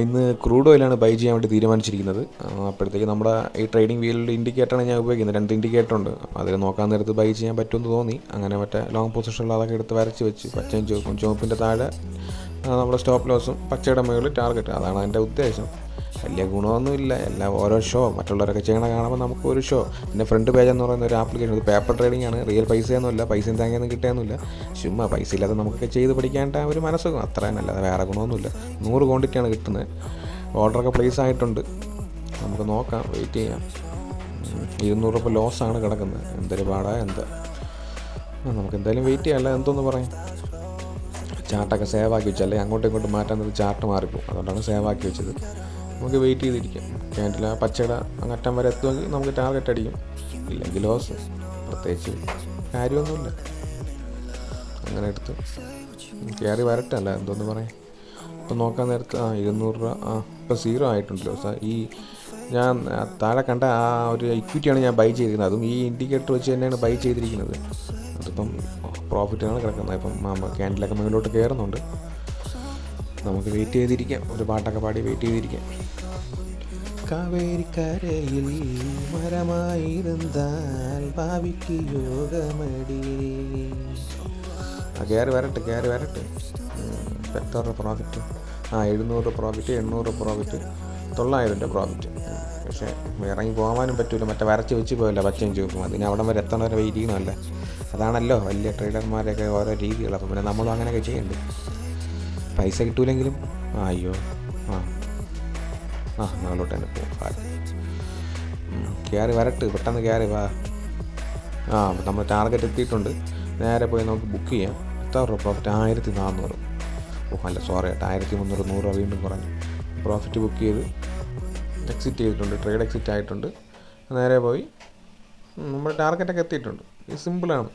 ഇന്ന് ക്രൂഡ് ഓയിലാണ് ബൈ ചെയ്യാൻ വേണ്ടി തീരുമാനിച്ചിരിക്കുന്നത്. അപ്പോഴത്തേക്ക് നമ്മുടെ ഈ ട്രേഡിംഗ് വീലിൽ ഇൻഡിക്കേറ്ററാണ് ഞാൻ ഉപയോഗിക്കുന്നത്. 2 ഇൻഡിക്കേറ്റർ ഉണ്ട്. അതിൽ നോക്കാൻ നേരത്ത് ബൈ ചെയ്യാൻ പറ്റുമെന്ന് തോന്നി. അങ്ങനെ മറ്റേ ലോങ് പൊസിഷനിൽ അതൊക്കെ എടുത്ത് വരച്ച് വെച്ച്, പച്ചയും ചുവപ്പും, ചുവപ്പിൻ്റെ താഴെ നമ്മുടെ സ്റ്റോപ്പ് ലോസും, പച്ചയുടെ മുകളിൽ ടാർഗറ്റ്. അതാണ് എൻ്റെ ഉദ്ദേശം. വലിയ ഗുണമൊന്നുമില്ല. എല്ലാം ഓരോ ഷോ മറ്റുള്ളവരൊക്കെ ചെയ്യണ കാണുമ്പോൾ നമുക്ക് ഒരു ഷോ. പിന്നെ ഫ്രണ്ട് പേജ് എന്ന് പറയുന്ന ഒരു ആപ്ലിക്കേഷൻ, ഇത് പേപ്പർ ട്രേഡിംഗ് ആണ്. റിയൽ പൈസയൊന്നുമില്ല, പൈസയും തേങ്ങയൊന്നും കിട്ടുകയൊന്നുമില്ല. ചുമ്മാ പൈസ ഇല്ലാതെ നമുക്കൊക്കെ ചെയ്ത് പഠിക്കേണ്ട ഒരു മനസ്സും അത്ര തന്നെയല്ല, വേറെ ഗുണമൊന്നുമില്ല. 100 ക്വാണ്ടിറ്റിയാണ് കിട്ടുന്നത്. ഓർഡറൊക്കെ പ്ലേസ് ആയിട്ടുണ്ട്. നമുക്ക് നോക്കാം, വെയിറ്റ് ചെയ്യാം. 200 രൂപ ലോസാണ് കിടക്കുന്നത്. എന്തൊരു പാടാ എന്താ. നമുക്ക് എന്തായാലും വെയിറ്റ് ചെയ്യാം. അല്ല എന്തോന്ന് പറയും. ചാർട്ടൊക്കെ സേവ് ആക്കി വെച്ചു, അല്ലെങ്കിൽ അങ്ങോട്ടും ഇങ്ങോട്ടും മാറ്റാൻ നേരത്ത് ചാർട്ട് മാറിപ്പോകും. അതുകൊണ്ടാണ് സേവ് ആക്കി വെച്ചത്. നമുക്ക് വെയിറ്റ് ചെയ്തിരിക്കാം. ക്യാൻഡിൽ ആ പച്ചയുടെ അങ്ങറ്റം വരെ എത്തുമെങ്കിൽ നമുക്ക് ടാർഗറ്റ് അടിക്കും, ഇല്ലെങ്കിൽ ലോസ്. പ്രത്യേകിച്ച് കാര്യമൊന്നുമില്ല. അങ്ങനെ എടുത്ത് കയറി വരട്ടെ, അല്ല എന്തോന്ന് പറയാം. ഇപ്പം നോക്കാൻ നേരത്ത് 200 രൂപ ഇപ്പം 0 ആയിട്ടുണ്ട് ലോസ്. ഈ ഞാൻ താഴെ കണ്ട ആ ഒരു ഇക്വിറ്റിയാണ് ഞാൻ ബൈ ചെയ്തിരുന്നത്. അതും ഈ ഇൻഡിക്കേറ്റർ വെച്ച് തന്നെയാണ് ബൈ ചെയ്തിരിക്കുന്നത്. അതിപ്പം പ്രോഫിറ്റാണ് കിടക്കുന്നത്. ഇപ്പം ക്യാൻഡിലൊക്കെ മുകളിലോട്ട് കയറുന്നുണ്ട്. നമുക്ക് വെയിറ്റ് ചെയ്തിരിക്കാം. ഒരു പാട്ടൊക്കെ പാടി വെയിറ്റ് ചെയ്തിരിക്കാം. കാവേരിക്കരയിൽ മരമായിരുന്നാൽ ഭാവിക്ക് യോഗമടി. കയറി വരട്ടെ. എത്ര രൂപ പ്രോഫിറ്റ്? 700 profit, 800 profit, 900 profit. പക്ഷേ ഇറങ്ങി പോകാനും പറ്റില്ല. മറ്റേ വരച്ച് വെച്ച് പോയല്ലോ പച്ചയും ചുവപ്പും. അതിന് അവിടെ വരെ എത്തണ വരെ വെയിറ്റ് ചെയ്യണമല്ല. അതാണല്ലോ വലിയ ട്രേഡർമാരെയൊക്കെ ഓരോ രീതികൾ. അപ്പം പിന്നെ നമ്മളും അങ്ങനെയൊക്കെ ചെയ്യണ്ടേ. പൈസ കിട്ടൂലെങ്കിലും അയ്യോ നാളോട്ട് തന്നെ പോകും. കയറി വരട്ട്, പെട്ടെന്ന് കയറി വാ. നമ്മൾ ടാർഗറ്റ് എത്തിയിട്ടുണ്ട്. നേരെ പോയി നമുക്ക് ബുക്ക് ചെയ്യാം. എത്ര രൂപ പ്രോഫിറ്റ്? 1400. അല്ല സോറി, 1300. 100 രൂപ വീണ്ടും കുറഞ്ഞു. പ്രോഫിറ്റ് ബുക്ക് ചെയ്ത് എക്സിറ്റ് ചെയ്തിട്ടുണ്ട്. ട്രേഡ് എക്സിറ്റ് ആയിട്ടുണ്ട്. നേരെ പോയി നമ്മൾ ടാർഗറ്റൊക്കെ എത്തിയിട്ടുണ്ട്. ഇത് സിമ്പിളാണ്.